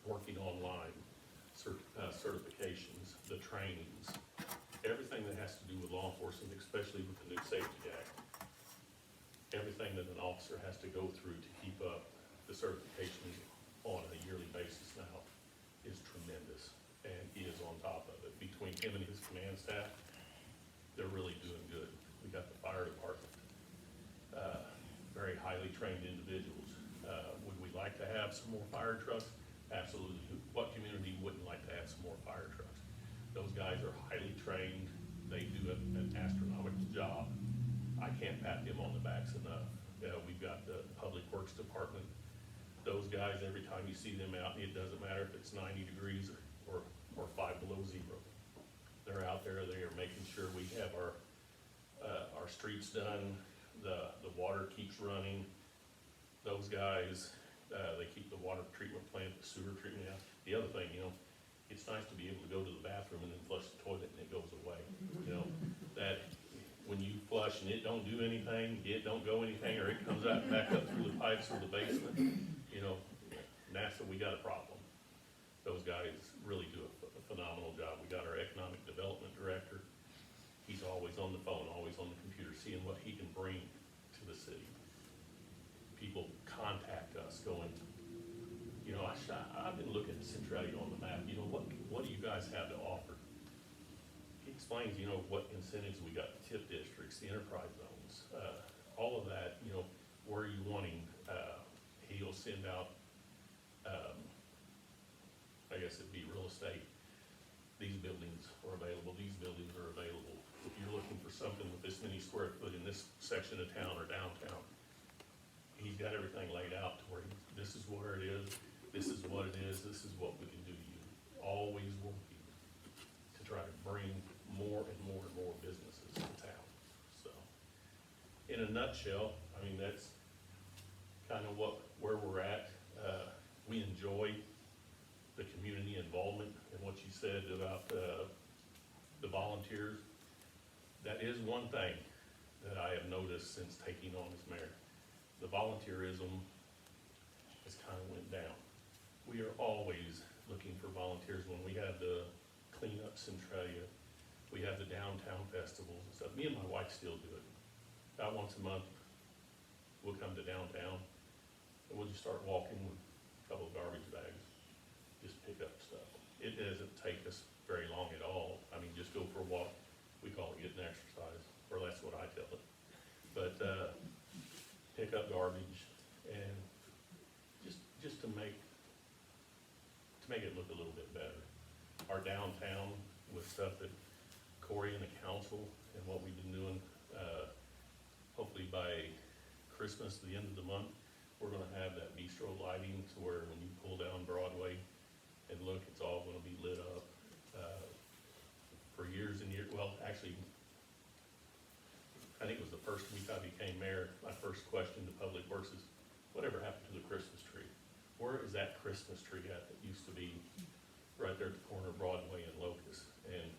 working online, certifications, the trainings, everything that has to do with law enforcement, especially with the new Safety Act. Everything that an officer has to go through to keep up the certifications on a yearly basis now is tremendous, and he is on top of it. Between him and his command staff, they're really doing good. We got the fire department, very highly trained individuals. Would we like to have some more fire trucks? Absolutely. What community wouldn't like to have some more fire trucks? Those guys are highly trained. They do an astronomical job. I can't pat them on the backs enough. We've got the Public Works Department. Those guys, every time you see them out, it doesn't matter if it's 90 degrees or 5 below zero. They're out there, they are making sure we have our streets done, the water keeps running. Those guys, they keep the water treatment plant, the sewer treatment out. The other thing, it's nice to be able to go to the bathroom and then flush the toilet and it goes away. That when you flush and it don't do anything, it don't go anything, or it comes out back up through the pipes or the basement, NASA, we got a problem. Those guys really do a phenomenal job. We got our economic development director. He's always on the phone, always on the computer, seeing what he can bring to the city. People contact us going, I've been looking at Centralia on the map, what do you guys have to offer? He explains, what incentives we got, the TIP districts, the enterprise zones, all of that, where are you wanting, he'll send out, I guess it'd be real estate. These buildings are available, these buildings are available. If you're looking for something with this many square foot in this section of town or downtown, he's got everything laid out to where this is where it is, this is what it is, this is what we can do to you. Always working to try to bring more and more and more businesses to town. So, in a nutshell, that's kind of where we're at. We enjoy the community involvement and what you said about the volunteers. That is one thing that I have noticed since taking on as mayor. The volunteerism has kind of went down. We are always looking for volunteers. When we have the Clean Up Centralia, we have the downtown festivals and stuff. Me and my wife still do it. About once a month, we'll come to downtown and we'll just start walking with a couple of garbage bags, just pick up stuff. It doesn't take us very long at all. Just go for a walk. We call it getting exercise, or that's what I tell it. But pick up garbage and just to make it look a little bit better. Our downtown with stuff that Kory and the council and what we've been doing, hopefully by Christmas, the end of the month, we're gonna have that bistro lighting to where when you pull down Broadway and look, it's all gonna be lit up. For years and years, well, actually, I think it was the first week I became mayor, my first question to Public Works is, whatever happened to the Christmas tree? Where is that Christmas tree at that used to be right there at the corner of Broadway and Locust? And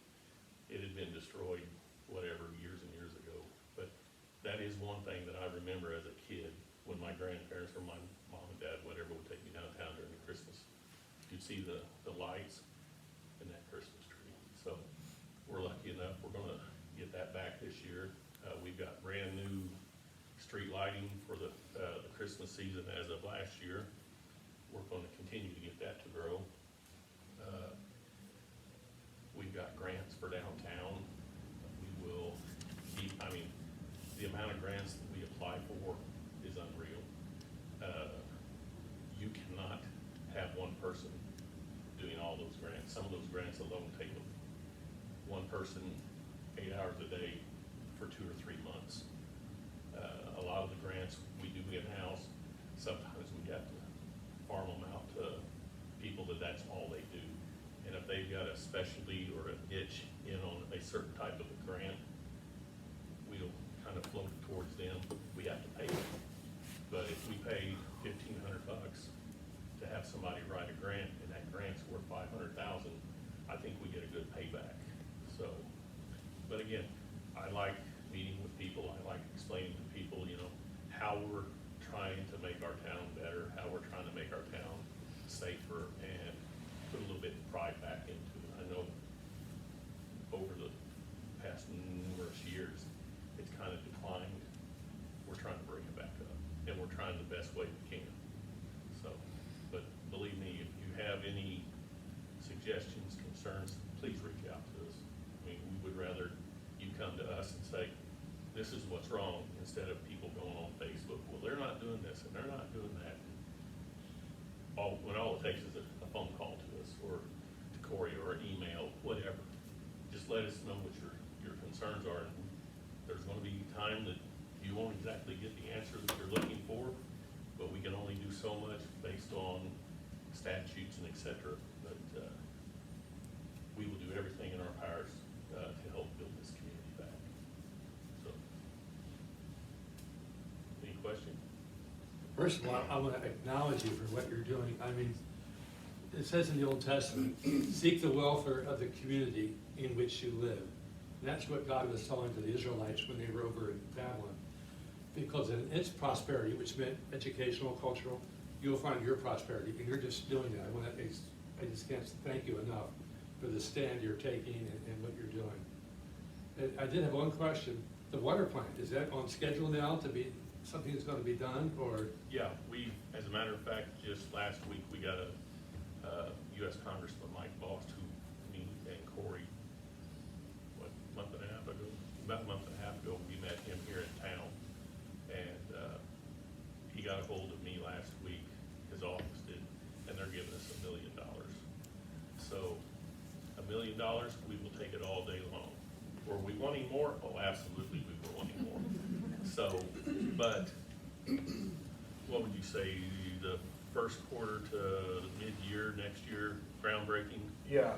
it had been destroyed, whatever, years and years ago. But that is one thing that I remember as a kid, when my grandparents or my mom and dad, whatever, would take me downtown during the Christmas. You'd see the lights and that Christmas tree. So we're lucky enough, we're gonna get that back this year. We've got brand new street lighting for the Christmas season as of last year. We're gonna continue to get that to grow. We've got grants for downtown. We will keep, the amount of grants that we apply for is unreal. You cannot have one person doing all those grants. Some of those grants alone take one person 8 hours a day for 2 or 3 months. A lot of the grants we do in-house. Sometimes we have to farm them out to people that's all they do. And if they've got a specialty or a niche in on a certain type of a grant, we'll kind of float towards them. We have to pay them. But if we pay $1,500 to have somebody write a grant and that grant's worth $500,000, I think we get a good payback. So, but again, I like meeting with people. I like explaining to people, how we're trying to make our town better, how we're trying to make our town safer, and suggestions, concerns, please reach out to us. I mean, we would rather you come to us and say, this is what's wrong, instead of people going on Facebook, well, they're not doing this and they're not doing that. When all it takes is a phone call to us, or to Kory, or an email, whatever. Just let us know what your concerns are. And there's gonna be time that you won't exactly get the answer that you're looking for, but we can only do so much based on statutes and et cetera. But we will do everything in our powers to help build this community back. So, any questions? First of all, I want to acknowledge you for what you're doing. I mean, it says in the Old Testament, seek the welfare of the community in which you live. And that's what God was telling to the Israelites when they were over in Babylon. Because in its prosperity, which meant educational, cultural, you'll find your prosperity, and you're just doing that. I just can't thank you enough for the stand you're taking and what you're doing. And I did have one question. The water plant, is that on schedule now to be something that's going to be done, or? Yeah, as a matter of fact, just last week, we got a U.S. Congressman Mike Bost, who, me and Kory, about a month and a half ago, we met him here in town. And he got a hold of me last week, his office did, and they're giving us $1 million. So $1 million, we will take it all day long. Were we wanting more? Oh, absolutely, we were wanting more. So, but what would you say, the first quarter to mid-year next year, groundbreaking? Yeah,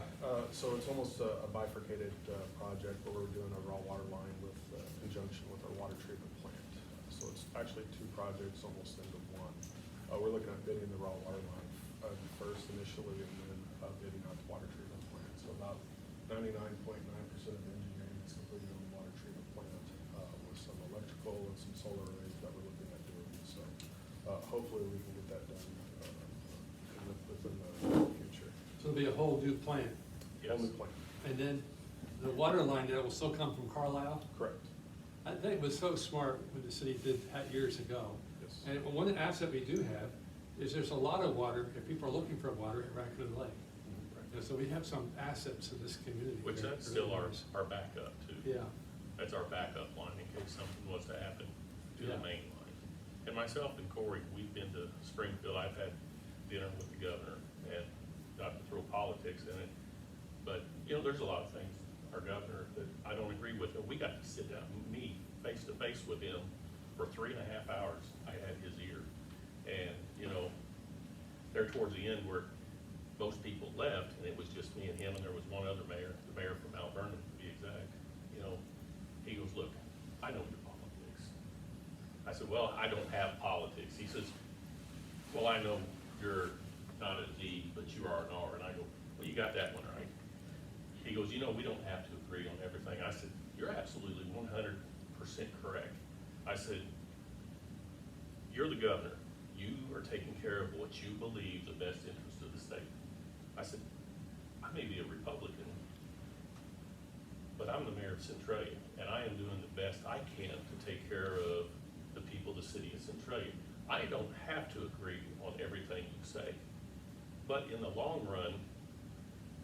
so it's almost a bifurcated project where we're doing a raw water line with conjunction with our water treatment plant. So it's actually two projects almost into one. We're looking at bidding the raw water line first initially, and then bidding out the water treatment plant. So about 99.9% of the engineering is completed on the water treatment plant, with some electrical and some solar arrays that we're looking at doing. So hopefully we can get that done within the future. So it'll be a whole new plant. Yes. Whole new plant. And then the water line that will still come from Carlisle? Correct. I think it was so smart when the city did that years ago. Yes. And one asset we do have is there's a lot of water, if people are looking for water at Raccoon Lake. And so we have some assets in this community. Which that that's are still nice. our backup too. Yeah, That's our backup line in case something was to happen to Yeah. the main line. And myself and Kory, we've been to Springfield. I've had dinner with the governor, and not to throw politics in it, but, there's a lot of things, our governor, that I don't agree with. And we got to sit down, me, face to face with him for 3.5 hours. I had his ear. And, there towards the end where most people left, and it was just me and him, and there was one other mayor, the mayor from Mount Vernon, to be exact. He goes, look, I know your politics. I said, well, I don't have politics. He says, well, I know you're not a D, but you are an R. And I go, well, you got that one right. He goes, we don't have to agree on everything. I said, you're absolutely 100% correct. I said, you're the governor. You are taking care of what you believe the best interest of the state. I said, I may be a Republican, but I'm the mayor of Centralia, and I am doing the best I can to take care of the people of the city of Centralia. I don't have to agree on everything you say, but in the long run,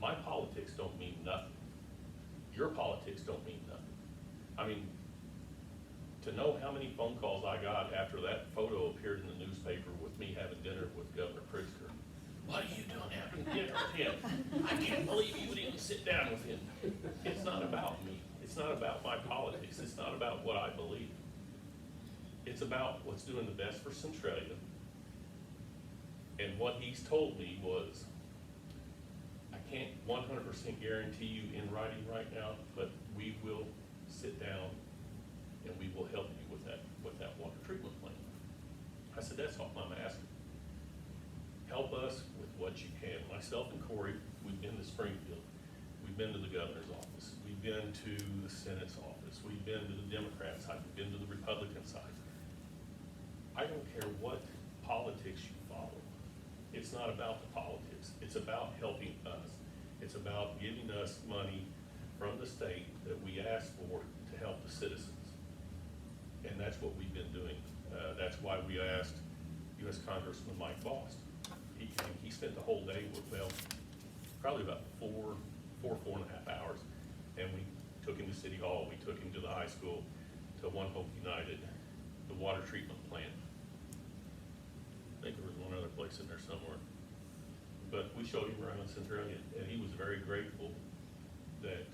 my politics don't mean nothing. Your politics don't mean nothing. I mean, to know how many phone calls I got after that photo appeared in the newspaper with me having dinner with Governor Pritzker. What are you doing having dinner with him? I can't believe you didn't sit down with him. It's not about me. It's not about my politics. It's not about what I believe. It's about what's doing the best for Centralia. And what he's told me was, I can't 100% guarantee you in writing right now, but we will sit down and we will help you with that water treatment plant. I said, that's all I'm asking. Help us with what you can. Myself and Kory, we've been to Springfield. We've been to the governor's office. We've been to the Senate's office. We've been to the Democrat side. We've been to the Republican side. I don't care what politics you follow. It's not about the politics. It's about helping us. It's about giving us money from the state that we ask for to help the citizens. And that's what we've been doing. That's why we asked U.S. Congressman Mike Bost. He spent the whole day with, probably about four and a half hours. And we took him to City Hall, we took him to the high school, to One Hope United, the water treatment plant. I think there was one other place in there somewhere. But we showed him around Centralia, and he was very grateful that,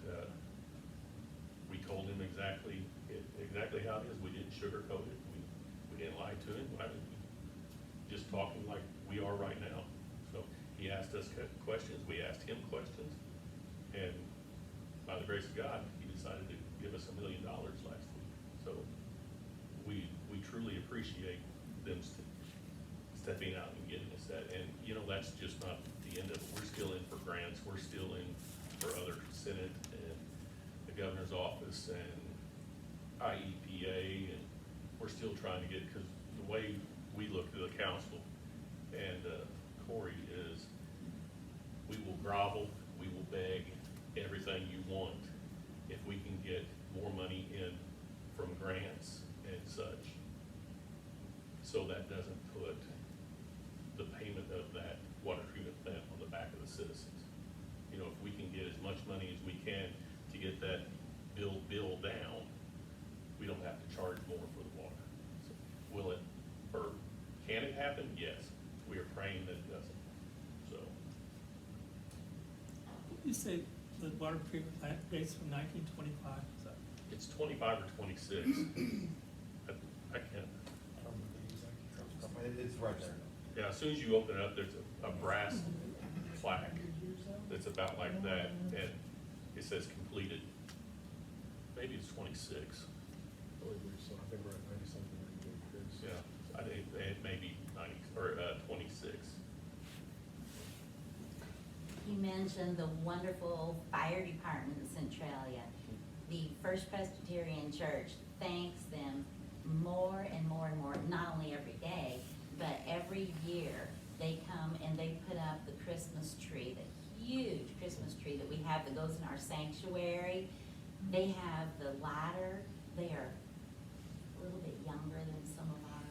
we told him exactly how it is. We didn't sugarcoat it. We didn't lie to him. Just talking like we are right now. So he asked us questions, we asked him questions, and by the grace of God, he decided to give us $1 million last week. So we truly appreciate them stepping out and getting us that. And, you know, that's just not the end of it. We're still in for grants. We're still in for other Senate and the governor's office and IEPA, and we're still trying to get, because the way we look to the council and Kory is, we will grovel, we will beg everything you want if we can get more money in from grants and such, so that doesn't put the payment of that water treatment plant on the back of the citizens. You know, if we can get as much money as we can to get that bill down, we don't have to charge more for the water. So will it, or can it happen? Yes. We are praying that it doesn't. So, You say the water treatment plant dates from 1925, is that? it's 25 or 26. I can't. It's right there. Yeah, as soon as you open it up, there's a brass plaque that's about like that, and it says completed. Maybe it's 26. I believe so. I think we're at 90-something. Yeah, I think it may be 90 or 26. You mentioned the wonderful fire department in Centralia. The First Presbyterian Church thanks them more and more and more, not only every day, but every year. They come and they put up the Christmas tree, the huge Christmas tree that we have that goes in our sanctuary. They have the ladder. They are a little bit younger than some of our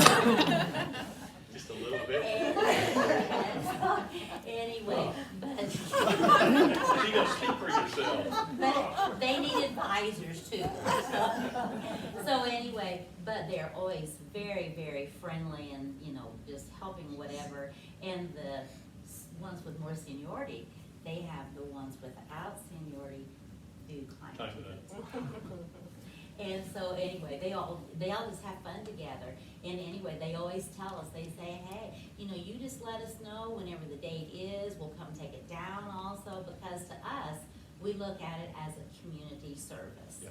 men. Just a little bit. Anyway, but You gotta speak for yourself. but they need advisors too. So anyway, but they're always very, very friendly and, you know, just helping whatever. And the ones with more seniority, they have the ones without seniority do climate. Time it up. And so anyway, they all just have fun together. And anyway, they always tell us, they say, hey, you know, you just let us know whenever the date is, we'll come take it down also, because to us, we look at it as a community service. Yeah.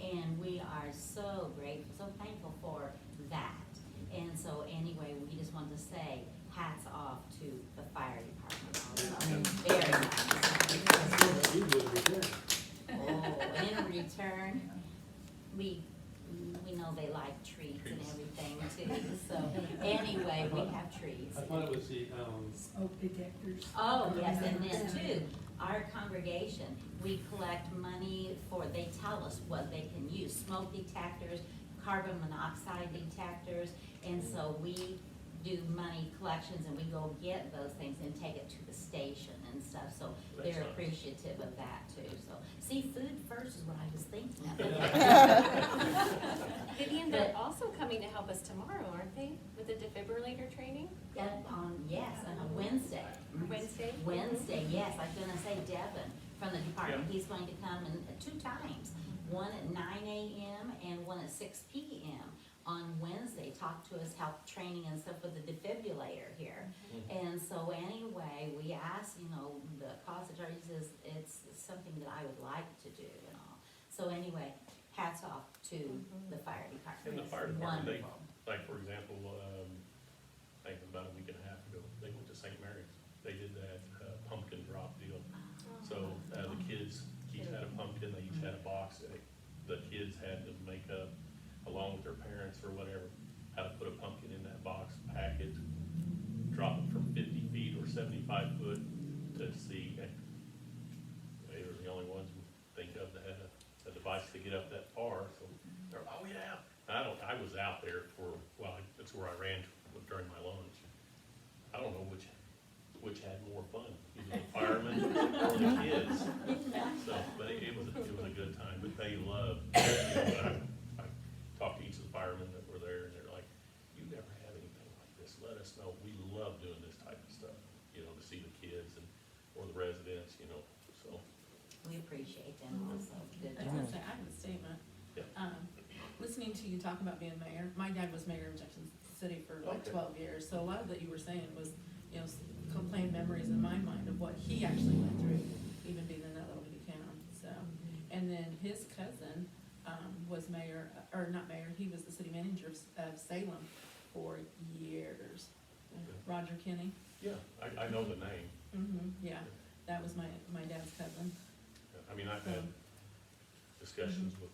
And we are so grateful, so thankful for that. And so anyway, we just want to say hats off to the fire department also. Very nice. You would return. Oh, in return, we know they like treats and everything too, so anyway, we have treats. I thought it was the, Smoke detectors. Oh, yes, and then too, our congregation, we collect money for, they tell us what they can use, smoke detectors, carbon monoxide detectors, and so we do money collections and we go get those things and take it to the station and stuff, so That's they're nice. appreciative of that too, so. See, food first is what I was thinking of. Vivian, they're also coming to help us tomorrow, aren't they, with the defibrillator training? Yes, on Wednesday. Wednesday? Wednesday, yes, I was gonna say Devin from the department, Yeah. he's going to come in 2 times, one at 9 a.m. and one at 6 p.m. on Wednesday, talk to us, help training and stuff with the defibrillator here. And so anyway, we asked, you know, the cost of charges is, it's something that I would like to do and all. So anyway, hats off to the fire department. In the fire It's department, they, wonderful. like, for example, I think it was about a week and a half ago, they went to St. Mary's. They did that pumpkin drop deal. So the kids each had a pumpkin, they each had a box. The kids had to make up, along with their parents or whatever, how to put a pumpkin in that box, pack it, drop it from 50 feet or 75 foot to see. They were the only ones we think of that had a device to get up that far, so they're, oh yeah. I was out there for, well, that's where I ran during my lunch. I don't know which which had more fun, either the firemen or the kids. So, but it was a good time, but they loved, I talked to each of the firemen that were there, and they're like, you never have anything like this, let us know, we love doing this type of stuff, to see the kids or the residents, so. We appreciate them also. Good I was gonna job. say, I have a statement. Yeah. Listening to you talk about being mayor, my dad was mayor of Jackson City for like Okay. 12 years, so a lot of that you were saying was, complained memories in my mind of what he actually went through, even being in that little bitty town, so. And then his cousin, was mayor, or not mayor, he was the city manager of Salem for years. Okay. Roger Kinney. Yeah, I know the name. Yeah, that was my dad's cousin. I mean, I've had discussions with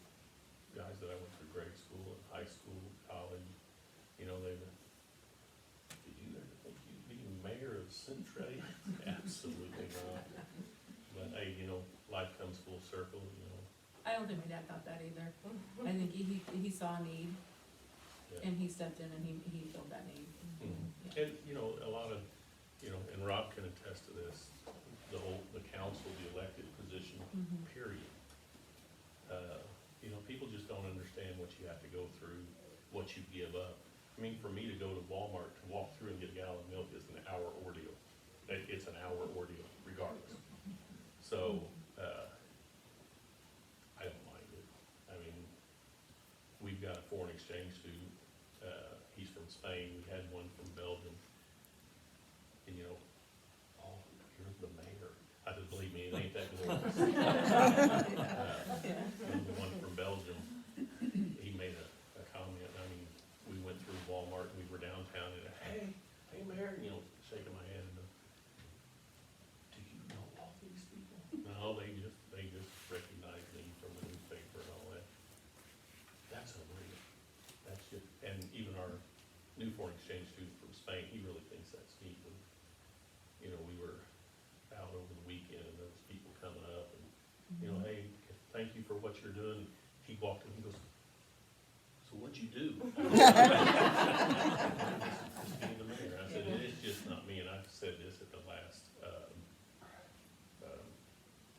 guys that I went through grade school and high school, college, did you ever think you'd be mayor of Centralia? Absolutely not. But hey, life comes full circle, I don't think my dad thought that either. I think he saw a need, yeah. and he stepped in and he filled that need. Mhm. And, a lot of, and Rob can attest to this, the council, the elected position, period. People just don't understand what you have to go through, what you give up. I mean, for me to go to Walmart, to walk through and get a gallon of milk is an hour ordeal. It's an hour ordeal regardless. So, I don't mind it. I mean, we've got a foreign exchange student, he's from Spain, we had one from Belgium. And oh, you're the mayor. I said, believe me, it ain't that glorious. The one from Belgium, he made a comment, I mean, we went through Walmart, and we were downtown, and hey, mayor, shaking my hand, and do you know all these people? No, they just recognized me from the newspaper and all that. That's unreal. That's just, and even our new foreign exchange student from Spain, he really thinks that's neat. And, we were out over the weekend, and there was people coming up, and, hey, thank you for what you're doing. He walked in, he goes, so what'd you do? Just being the mayor. I said, it's just not me, and I've said this at the last,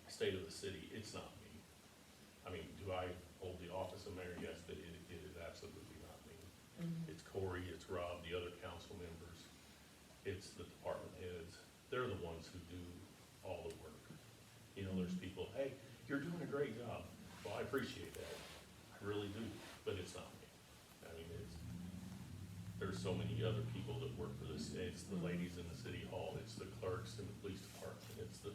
state of the city, it's not me. I mean, do I hold the office of mayor? Yes, but it is absolutely not me. It's Kory, it's Rob, the other council members, it's the department heads. They're the ones who do all the work. There's people, hey, you're doing a great job. Well, I appreciate that. I really do, but it's not me. I mean, there's so many other people that work for this. It's the ladies in the city hall, it's the clerks in the police department, it's the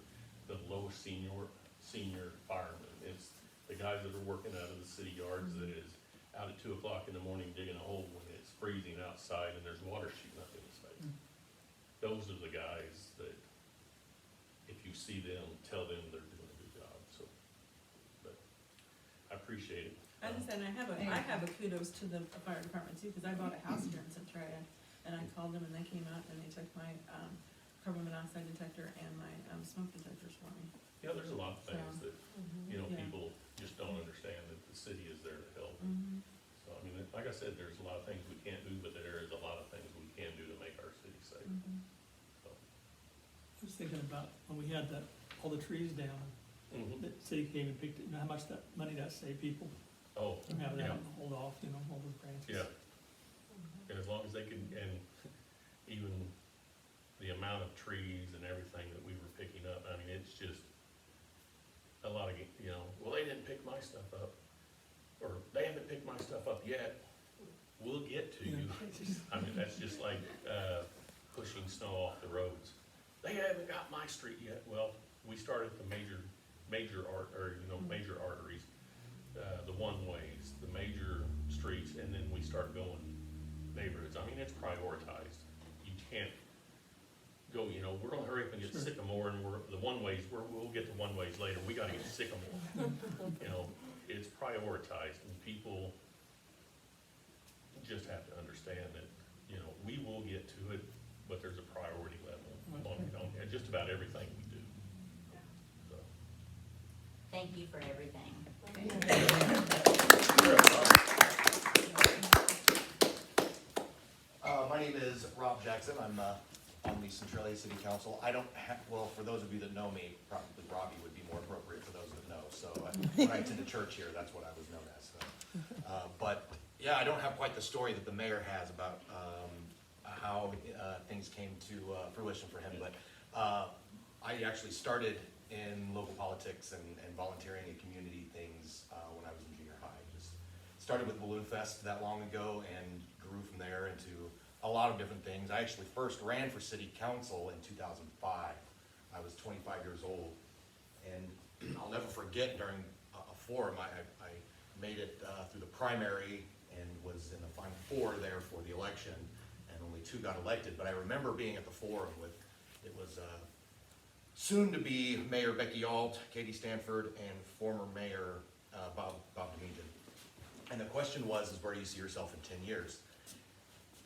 lowest senior firemen, it's the guys that are working out of the city yards that is out at 2 o'clock in the morning digging a hole when it's freezing outside and there's water shooting up in his face. Those are the guys that, if you see them, tell them they're doing a good job, so, but I appreciate it. I understand, I have a kudos to the fire department too, because I bought a house here in Centralia, and I called them and they came out and they took my, carbon monoxide detector and my, smoke detectors for me. Yeah, there's a lot of things that, Yeah. people just don't understand that the city is there to help. So, I mean, like I said, there's a lot of things we can't do, but there is a lot of things we can do to make our city safe. So, I was thinking about when we had all the trees down, mhm. the city came and picked it, how much that money that saved people Oh, from having that yeah. hold off, all those branches. Yeah, and as long as they can, and even the amount of trees and everything that we were picking up, I mean, it's just a lot of, well, they didn't pick my stuff up, or they haven't picked my stuff up yet. We'll get to you. I mean, that's just like, pushing snow off the roads. They haven't got my street yet. Well, we started the major arteries, the one-ways, the major streets, and then we start going neighborhoods. I mean, it's prioritized. You can't go, we're gonna hurry up and get Sure. Sycamore, and the one-ways, we'll get to one-ways later. We gotta get Sycamore. It's prioritized, and people just have to understand that, we will get to it, but there's a priority level on just about everything we do. So. Thank you for everything. My name is Rob Jackson. I'm on the Centralia City Council. I don't have, well, for those of you that know me, probably Robbie would be more appropriate for those that know. So when I attended church here, that's what I was known as. So. But yeah, I don't have quite the story that the mayor has about how things came to fruition for him. But I actually started in local politics and volunteering in community things when I was in junior high. Just started with Balloon Fest that long ago and grew from there into a lot of different things. I actually first ran for city council in 2005. I was 25 years old. And I'll never forget during a forum, I made it through the primary and was in the final four there for the election, and only 2 got elected. But I remember being at the forum with, it was soon-to-be Mayor Becky Alt, Katie Stanford, and former Mayor Bob Dominican. And the question was, is where do you see yourself in 10 years?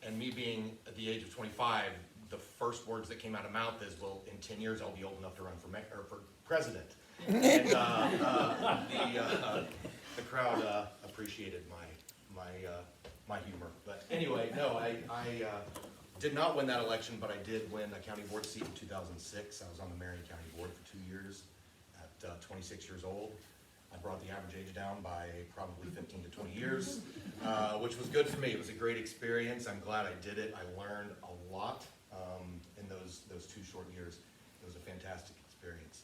And me being at the age of 25, the first words that came out of mouth is, well, in 10 years, I'll be old enough to run for mayor, or for president. And the crowd appreciated my humor. But anyway, no, I did not win that election, but I did win a county board seat in 2006. I was on the Marion County Board for 2 years at 26 years old. I brought the average age down by probably 15 to 20 years, which was good for me. It was a great experience. I'm glad I did it. I learned a lot in those 2 short years. It was a fantastic experience.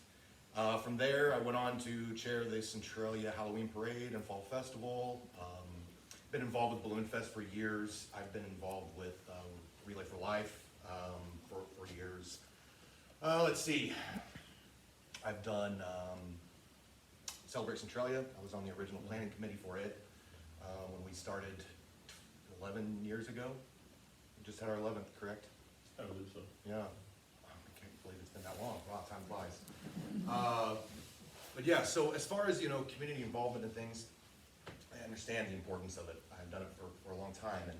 From there, I went on to chair the Centralia Halloween Parade and Fall Festival. Been involved with Balloon Fest for years. I've been involved with Relay for Life for years. Let's see. I've done Celebrate Centralia. I was on the original planning committee for it when we started 11 years ago. We just had our 11th, correct? I believe so. Yeah. I can't believe it's been that long. Wow, time flies. But yeah, so as far as, community involvement and things, I understand the importance of it. I've done it for a long time,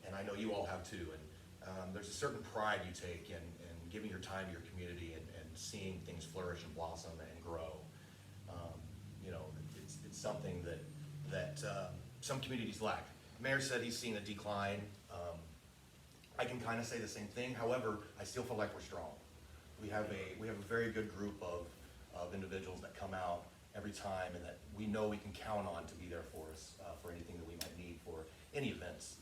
and I know you all have too. And there's a certain pride you take in giving your time to your community and seeing things flourish and blossom and grow. It's something that some communities lack. The mayor said he's seen a decline. I can kind of say the same thing. However, I still feel like we're strong. We have a very good group of individuals that come out every time, and that we know we can count on to be there for us for anything that we might need for any events.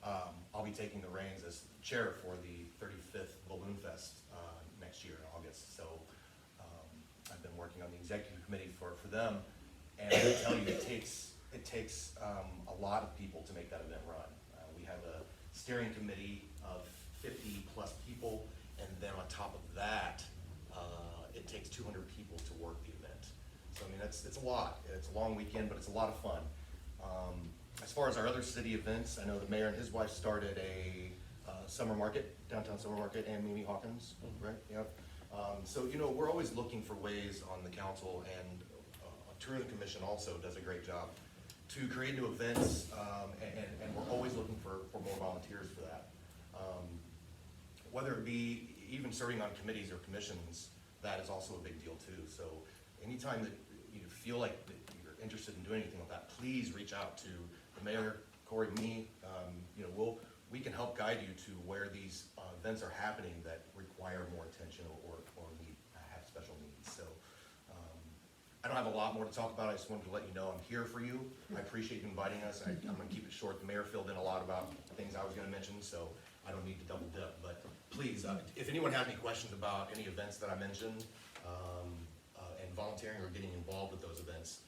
I'll be taking the reins as chair for the 35th Balloon Fest next year in August. So I've been working on the executive committee for them, and I can tell you it takes a lot of people to make that event run. We have a steering committee of 50 plus people, and then on top of that, it takes 200 people to work the event. So I mean, it's a lot. It's a long weekend, but it's a lot of fun. As far as our other city events, I know the mayor and his wife started a summer market, downtown summer market, and Mimi Hawkins, right? Yep. So we're always looking for ways on the council, and Tourism Commission also does a great job to create new events, and we're always looking for more volunteers for that. Whether it be even serving on committees or commissions, that is also a big deal too. So anytime that you feel like that you're interested in doing anything like that, please reach out to the mayor, Kory, me. We can help guide you to where these events are happening that require more attention or need, have special needs. So I don't have a lot more to talk about. I just wanted to let you know I'm here for you. I appreciate you inviting us. I'm going to keep it short. The mayor filled in a lot about things I was going to mention, so I don't need to double dip. But please, if anyone has any questions about any events that I mentioned, and volunteering or getting involved with those events,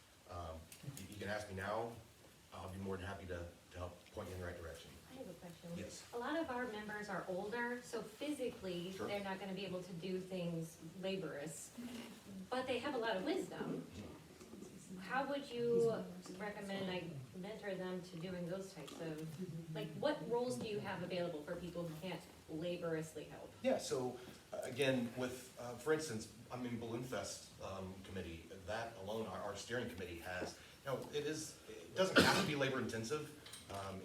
you can ask me now. I'll be more than happy to help point you in the right direction. I have a question. Yes. A lot of our members are older, so physically, Sure. they're not gonna be able to do things laborious, but they have a lot of wisdom. How would you recommend I mentor them to doing those types of, what roles do you have available for people who can't laboriously help? Yeah, so again, with, for instance, Balloon Fest committee, that alone, our steering committee has, it doesn't have to be labor intensive.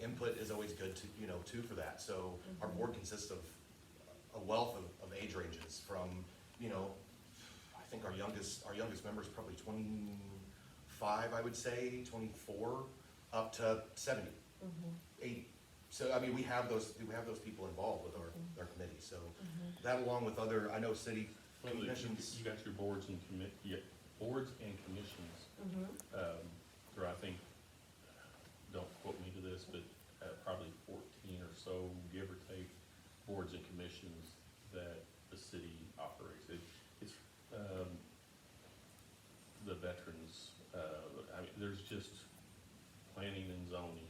Input is always good to, too, for that. So our board consists of a wealth of age ranges from, I think our youngest member is probably 25, I would say, 24, up to 70, 80. So, I mean, we have those people involved with our committee, so that along with other, I know city Well, commissions. you got your boards and boards and commissions. There, I think, don't quote me to this, but probably 14 or so, give or take, boards and commissions that the city operates. It's the veterans, I mean, there's just planning and zoning.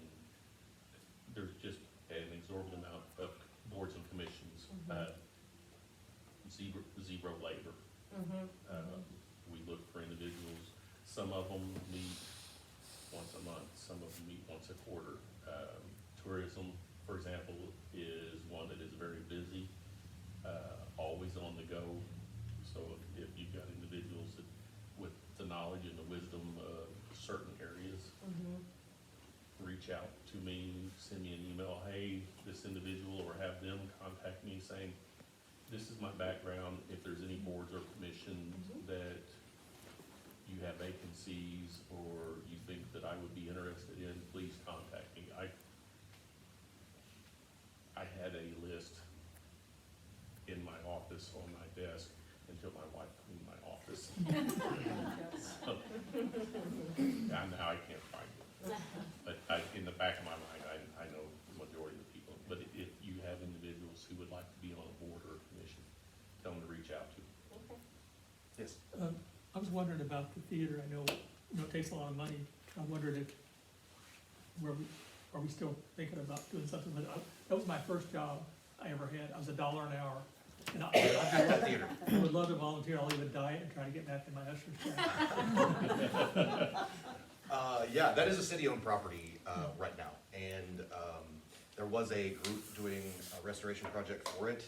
There's just an exorbitant amount of boards and commissions. Zero labor. We look for individuals, some of them meet once a month, some of them meet once a quarter. Tourism, for example, is one that is very busy, always on the go. So if you've got individuals that, with the knowledge and the wisdom of certain areas, reach out to me, send me an email, hey, this individual, or have them contact me saying, this is my background, if there's any boards or commissions that you have vacancies or you think that I would be interested in, please contact me. I had a list in my office on my desk until my wife cleaned my office. So, now I can't find it. But in the back of my mind, I know the majority of the people. But if you have individuals who would like to be on a board or a commission, tell them to reach out to. Yes. I was wondering about the theater, I know, it takes a lot of money, I wondered if, are we still thinking about doing something with it? That was my first job I ever had, I was $1 an hour. And At the theater. I would love to volunteer, I'll even diet and try to get back in my usher's job. Yeah, that is a city-owned property, right now, and, there was a group doing a restoration project for it.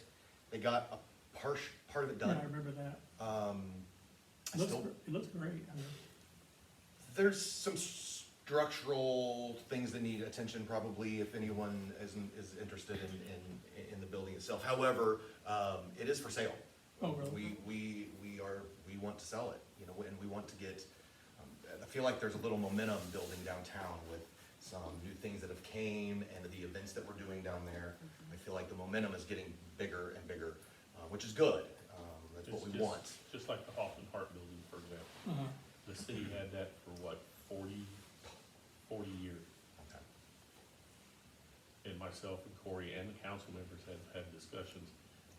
They got a part of it Yeah, done. I remember that. I It looks, still, it looks great, I mean, there's some structural things that need attention probably if anyone is interested in the building itself. However, it is for sale. oh, really? We want to sell it, you know, and we want to get, I feel like there's a little momentum building downtown with some new things that have came and the events that we're doing down there. I feel like the momentum is getting bigger and bigger, which is good. That's what we want. Just like the Hoffman Hart building, for example. Uh-huh. The city had that for what, 40 years? Okay. And myself and Kory and the council members have had discussions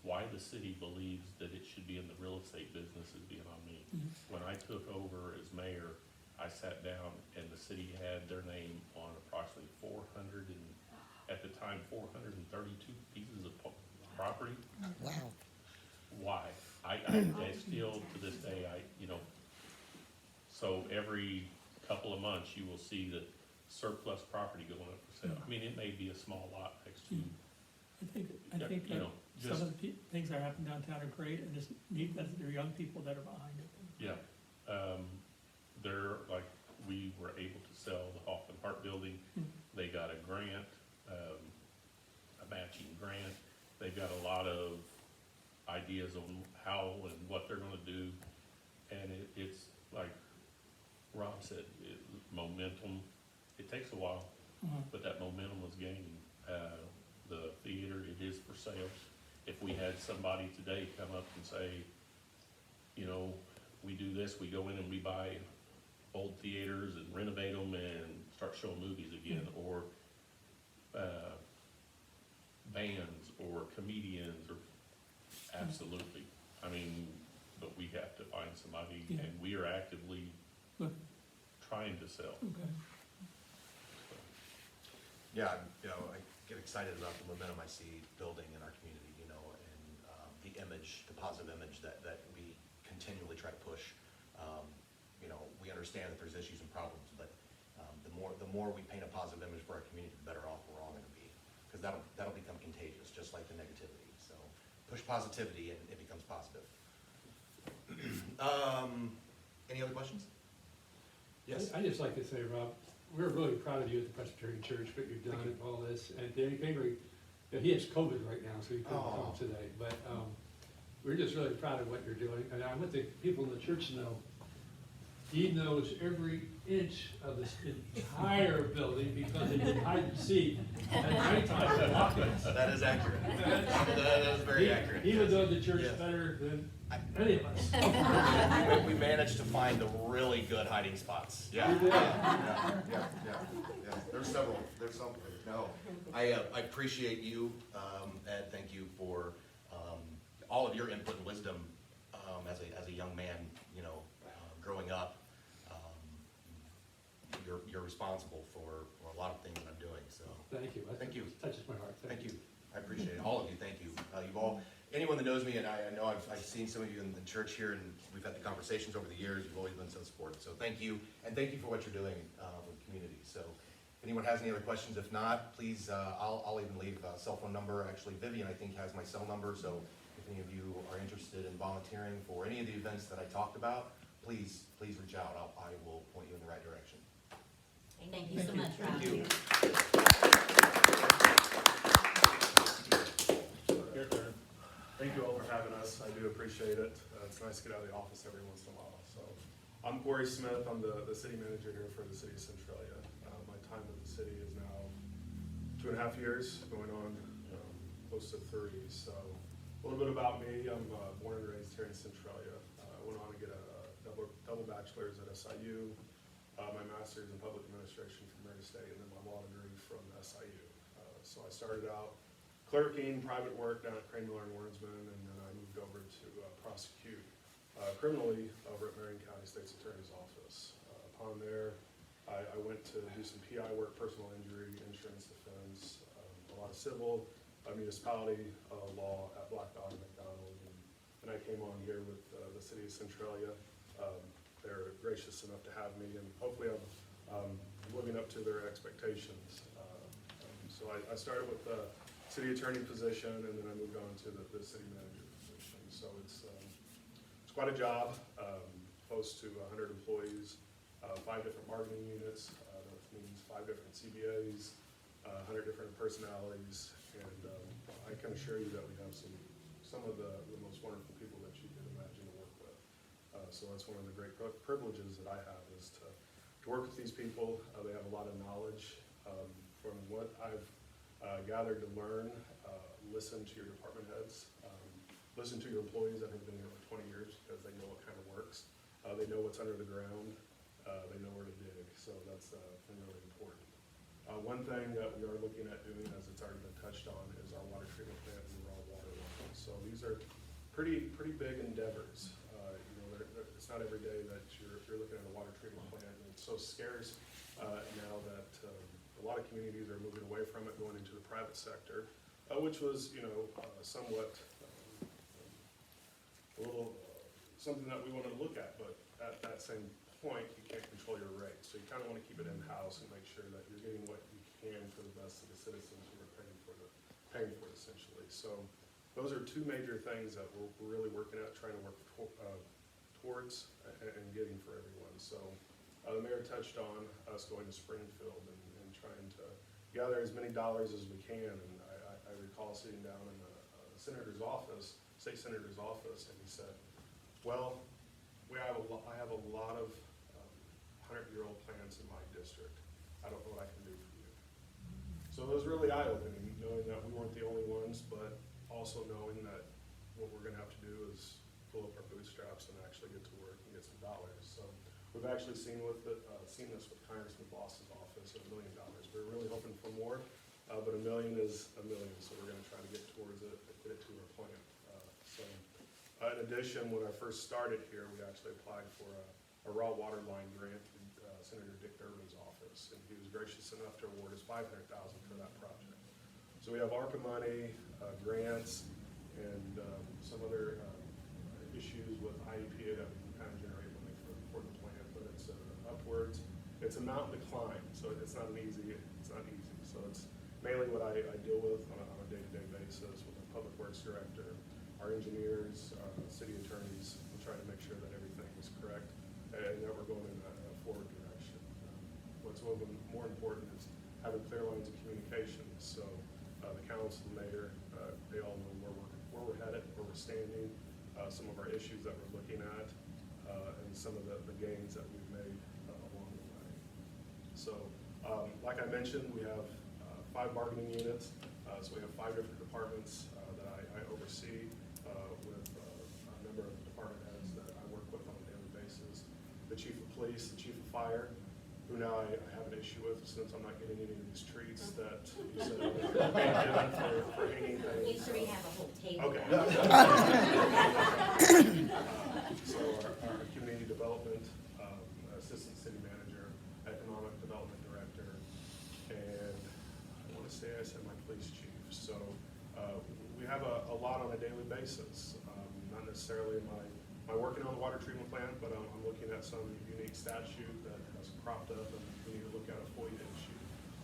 why the city believes that it should be in the real estate business is being on me. When I took over as mayor, I sat down and the city had their name on approximately 400 and, at the time, 432 pieces of property. Wow. Why? I still, to this day, so every couple of months, you will see the surplus property going up for sale. I mean, it may be a small lot next to, I think you that know, some just, of the things that are happening downtown are great, and it's neat that there are young people that are behind it. yeah. They're, like, we were able to sell the Hoffman Hart building. They got a grant, a matching grant. They've got a lot of ideas on how and what they're gonna do. And it's like Rob said, momentum, it takes a while, but that momentum was gaining. The theater, it is for sale. If we had somebody today come up and say, you know, we do this, we go in and we buy old theaters and renovate them and start showing movies again, or bands or comedians, or absolutely. I mean, but we have to find somebody, and we are actively trying to sell. Okay. Yeah, you know, I get excited about the momentum I see building in our community, you know, and the image, the positive image that we continually try to push. You know, we understand that there's issues and problems, but the more we paint a positive image for our community, the better off we're all gonna be. Because that'll become contagious, just like the negativity. So push positivity and it becomes positive. Any other questions? Yes? I just like to say, Rob, we're really proud of you at the Presbyterian Church, what you've done and all this. And Danny Pingree, he has COVID right now, so he couldn't come today. But we're just really proud of what you're doing. And I want the people in the church to know, He knows every inch of this entire building because he did hide and seek at night time walking. That is accurate. That is very accurate. He would know the church Yes. better than any of us. We managed to find the really good hiding spots. Yeah. You did. Yeah. There's several, there's some, no. I appreciate you, Ed, thank you for, all of your input and wisdom, as a young man, you know, growing up. You're responsible for a lot of things that I'm doing, so. Thank you. That Thank you. touches my heart. Thank you. I appreciate it. All of you, thank you. You've all, anyone that knows me, and I know I've seen some of you in the church here, and we've had the conversations over the years, you've always been so supportive. So thank you, and thank you for what you're doing with the community. So if anyone has any other questions, if not, please, I'll even leave a cell phone number. Actually, Vivian, I think, has my cell number, so if any of you are interested in volunteering for any of the events that I talked about, please reach out. I will point you in the right direction. Thank you so much, Rob. Thank you. Your turn. Thank you all for having us. I do appreciate it. It's nice to get out of the office every once in a while. So, I'm Kory Smith. I'm the city manager here for the city of Centralia. My time with the city is now 2.5 years, going on close to 3. So, a little bit about me. I'm born and raised here in Centralia. I went on to get a double bachelor's at SIU, my master's in public administration from Murray State, and then my law degree from SIU. So I started out clerking, private work down at Crane Miller and Warrensman, and then I moved over to prosecute criminally over at Marion County State's Attorney's Office. Upon there, I went to do some PI work, personal injury, insurance defense, a lot of civil, municipality law at Black Dog and McDonald, and I came on here with the city of Centralia. They're gracious enough to have me, and hopefully I'm living up to their expectations. So I started with the city attorney position, and then I moved on to the city manager position. So it's quite a job, close to 100 employees, 5 different marketing units, that means 5 different CBAs, 100 different personalities, and I can assure you that we have some of the most wonderful people that you could imagine to work with. So that's one of the great privileges that I have, is to work with these people. They have a lot of knowledge. From what I've gathered to learn, listen to your department heads, listen to your employees that have been here for 20 years, because they know what kind of works. They know what's under the ground. They know where to dig. So that's been really important. One thing that we are looking at doing, as it's already been touched on, is our water treatment plant and raw water line. So these are pretty big endeavors. It's not every day that you're looking at a water treatment plant, and it's so scarce now that a lot of communities are moving away from it, going into the private sector, which was, somewhat a little something that we wanted to look at. But at that same point, you can't control your rates, so you kind of want to keep it in house and make sure that you're getting what you can for the best of the citizens who are paying for it essentially. So those are 2 major things that we're really working at, trying to work towards and getting for everyone. So the mayor touched on us going to Springfield and trying to gather as many dollars as we can. And I recall sitting down in the senator's office, state senator's office, and he said, well, I have a lot of 100-year-old plants in my district. I don't know what I can do for you. So it was really eye-opening, knowing that we weren't the only ones, but also knowing that what we're gonna have to do is pull up our bootstraps and actually get to work and get some dollars. So we've actually seen this with Congressman Bloss's office at $1 million. We're really hoping for more, but $1 million is $1 million, so we're gonna try to get towards it, get it to our plant. In addition, when I first started here, we actually applied for a raw water line grant through Senator Dick Durbin's office, and he was gracious enough to award us $500,000 for that project. So we have ARPA money, grants, and some other issues with IEPA that we can kind of generate money for the plant, but it's upwards. It's a mountain to climb, so it's not easy. So it's mainly what I deal with on a day-to-day basis with our public works director, our engineers, city attorneys. We try to make sure that everything is correct and that we're going in a forward direction. What's more important is having clear lines of communication. So the council, the mayor, they all know where we're headed, where we're standing, some of our issues that we're looking at, and some of the gains that we've made along the way. So, like I mentioned, we have 5 bargaining units. So we have 5 different departments that I oversee with a number of department heads that I work with on a daily basis. The chief of police, the chief of fire, who now I have an issue with since I'm not getting any of these treats that you said I'm being given for hanging things. You three have a whole table. Okay. So our community development, assistant city manager, economic development director, and I want to say I said my police chief. So we have a lot on a daily basis. Not necessarily am I working on the water treatment plant, but I'm looking at some unique statute that has cropped up, and we need to look at a FOIA issue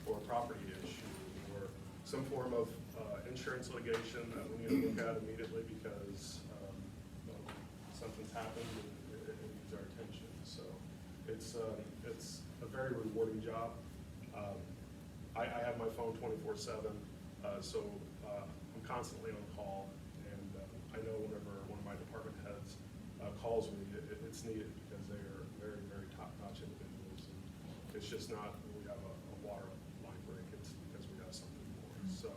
or a property issue or some form of insurance litigation that we need to look at immediately because something's happened and it needs our attention. So it's a very rewarding job. I have my phone 24/7, so I'm constantly on call, and I know whenever one of my department heads calls me, it's needed because they are very, very top-notch individuals. And it's just not we have a water line break, it's because we got something more. So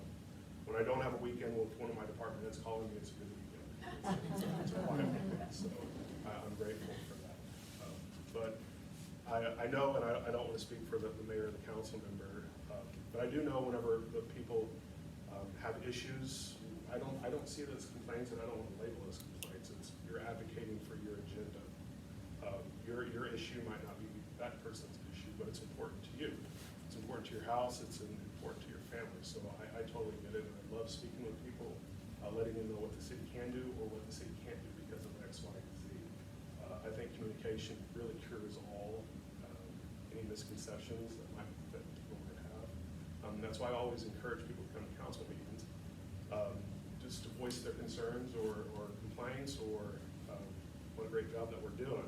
when I don't have a weekend with one of my department heads calling me, it's a good weekend. It's a quiet weekend, so I'm grateful for that. But I know, and I don't want to speak for the mayor or the council member, but I do know whenever the people have issues, I don't see it as complaints, and I don't want to label it as complaints. It's you're advocating for your agenda. Your issue might not be that person's issue, but it's important to you. It's important to your house. It's important to your family. So I totally get it, and I love speaking with people, letting them know what the city can do or what the city can't do because of X, Y, and Z. I think communication really cures all any misconceptions that people might have. That's why I always encourage people to come to council meetings, just to voice their concerns or complaints or what a great job that we're doing.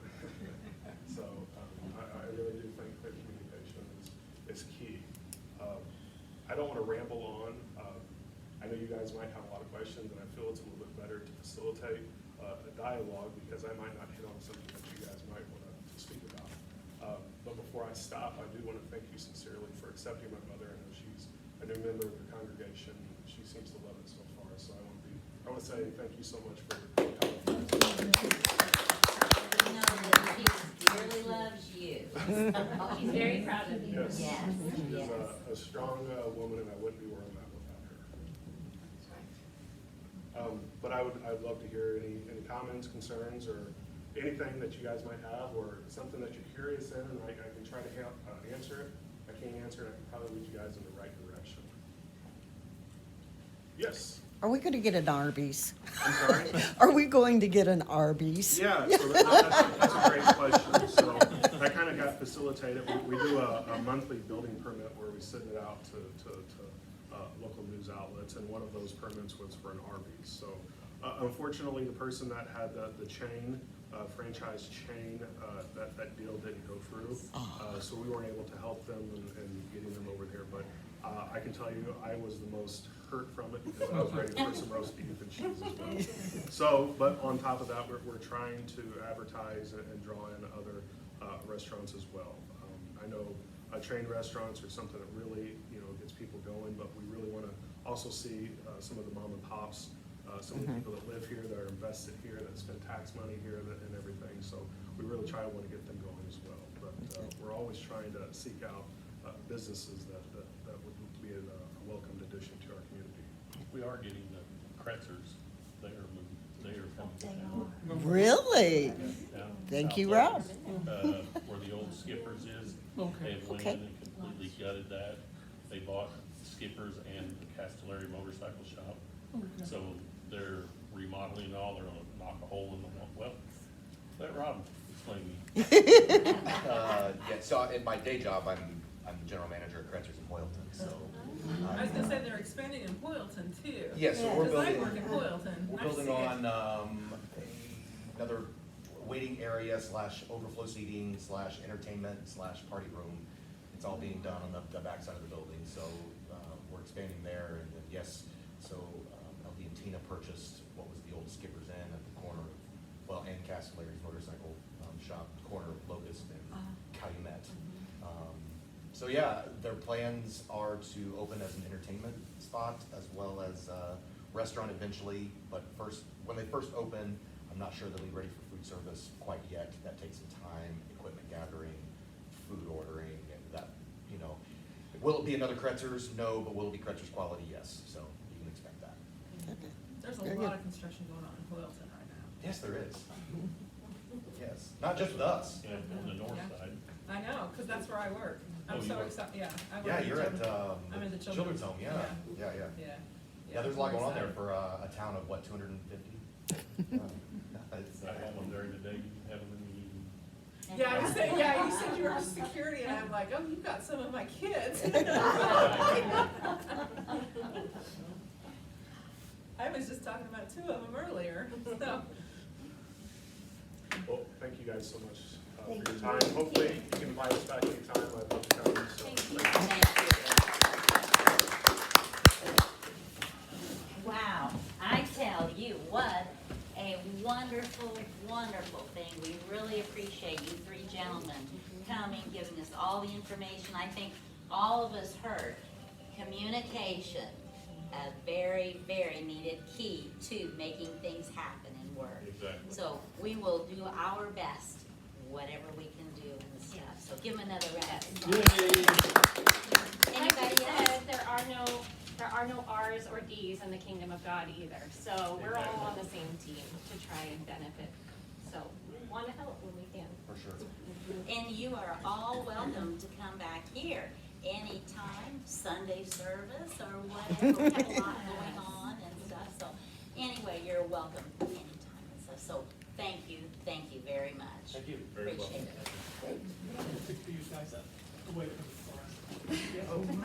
So I really do think clear communication is key. I don't want to ramble on. I know you guys might have a lot of questions, and I feel it's a little bit better to facilitate a dialogue because I might not hit on something that you guys might want to speak about. But before I stop, I do want to thank you sincerely for accepting my mother. I know she's a new member of the congregation. She seems to love it so far. So I want to say thank you so much for your help. You know that she dearly loves you. She's very proud of you. Yes, Yes, she is yes. a strong woman, and I wouldn't be where I'm at without her. But I'd love to hear any comments, concerns, or anything that you guys might have, or something that you're curious in, and I can try to answer it. I can't answer it. I can probably lead you guys in the right direction. Yes. Are we going to get an Arby's? I'm sorry. Are we going to get an Arby's? Yeah, so that's a great question. So that kind of got facilitated. We do a monthly building permit where we send it out to local news outlets, and one of those permits was for an Arby's. So unfortunately, the person that had the chain, franchise chain, that deal didn't go through. So we weren't able to help them in getting them over there. But I can tell you, I was the most hurt from it because I was ready for some roast beef and cheese as well. So, but on top of that, we're trying to advertise and draw in other restaurants as well. I know chain restaurants are something that really, gets people going, but we really want to also see some of the mom and pops, some of the people that live here, that are invested here, that spend tax money here and everything. So we really try to want to get them going as well. But we're always trying to seek out businesses that would be a welcomed addition to our community. We are getting the Kretzers. They are coming to town. Really? Down Thank you, south Rob. levels, where the old Skippers is. Okay. They went Okay. in and completely gutted that. They bought Skippers and the Castellari Motorcycle Shop. Okay. So they're remodeling it all. They're gonna knock a hole in the wall. Well, let Rob explain to me. Yeah, so in my day job, I'm the general manager at Kretzers in Hoyleton, so. I was gonna say they're expanding in Hoyleton too. Yeah, so we're Because I building, work in Hoyleton. we're I building see it. on, another waiting area / overflow seating / entertainment / party room. It's all being done on the backside of the building, so, we're expanding there, and then, yes, so, LD and Tina purchased what was the old Skipper's Inn at the corner of, and Castellari's Motorcycle Shop, corner So yeah, their plans are to open as an entertainment spot as well as a restaurant eventually. But first, when they first open, I'm not sure they'll be ready for food service quite yet. That takes some time, equipment gathering, food ordering, and that, you know. Will it be another Kretzer's? No, but will it be Kretzer's quality? Yes. So you can expect that. There's a Very lot good. of construction going on in Hoyleton right now. Yes, there is. Yes, not just with us. Yeah, on the north Yeah. side. I know, cause that's where I work. Oh, I'm you so work? excited, yeah. I work Yeah, in you're at, children- I'm in the children's home, yeah, yeah, yeah. Yeah. Yeah, there's a lot I'm going on there excited. for a town of what, 250? I have them during the day, you can have them in the evening. Yeah, you said you were security, and I'm like, oh, you've got some of my kids. I was just talking about 2 of them earlier, so. Well, thank you guys so much for your time. Hopefully you can invite us back anytime. I'd love to come. So, Wow, I tell you what, a wonderful, wonderful thing. We really appreciate you 3 gentlemen coming, giving us all the information. I think all of us heard communication, a very, very needed key to making things happen and work. Exactly. So we will do our best, whatever we can do and stuff. So give them another round. Like Anybody you else? said, there are no R's or D's in the kingdom of God either. So we're all on the same team to try and benefit. So we want to help when we can. For sure. And you are all welcome to come back here anytime, Sunday service or whatever. We have a lot going on and stuff. So anyway, you're welcome anytime and stuff. So thank you very much. Thank you. Very welcome. Appreciate it. Pick you guys up, away from the forest.